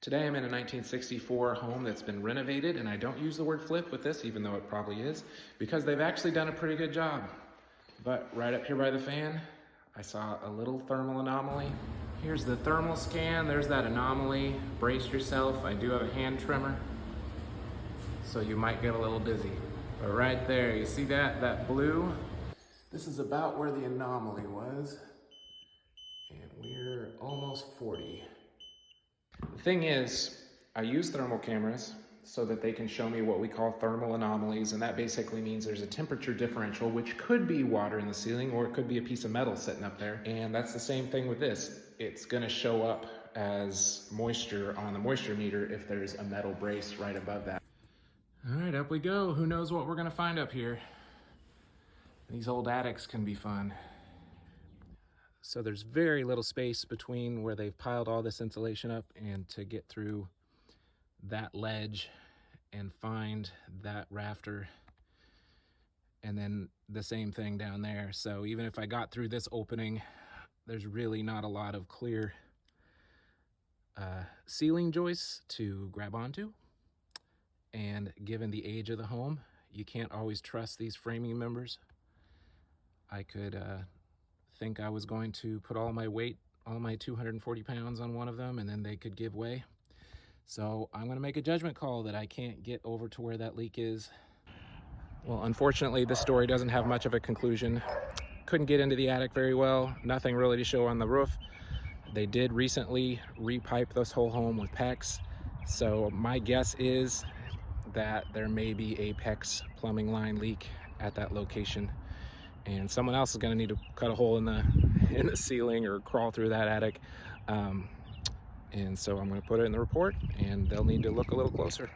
Today I'm in a 1964 home that's been renovated, and I don't use the word flip with this, even though it probably is, because they've actually done a pretty good job. But right up here by the fan, I saw a little thermal anomaly. Here's the thermal scan, there's that anomaly. Brace yourself, I do have a hand trimmer, so you might get a little dizzy. But right there, you see that blue? This is about where the anomaly was, and we're almost 40. The thing is, I use thermal cameras so that they can show me what we call thermal anomalies, and that basically means there's a temperature differential, which could be water in the ceiling, or it could be a piece of metal sitting up there. And that's the same thing with this. It's gonna show up as moisture on the moisture meter if there's a metal brace right above that. All right, up we go. Who knows what we're gonna find up here? These old attics can be fun. So there's very little space between where they've piled all this insulation up and to get through that ledge and find that rafter, and then the same thing down there. So even if I got through this opening, there's really not a lot of clear ceiling joists to grab onto. And given the age of the home, you can't always trust these framing members. I could think I was going to put all my weight, all my 240 pounds on one of them, and then they could give way. So I'm gonna make a judgment call that I can't get over to where that leak is. Well, unfortunately, this story doesn't have much of a conclusion. Couldn't get into the attic very well. Nothing really to show on the roof. They did recently repipe this whole home with PEX. So my guess is that there may be a PEX plumbing line leak at that location, and someone else is going to need to cut a hole in the ceiling or crawl through that attic. And so I'm going to put it in the report, and they'll need to look a little closer.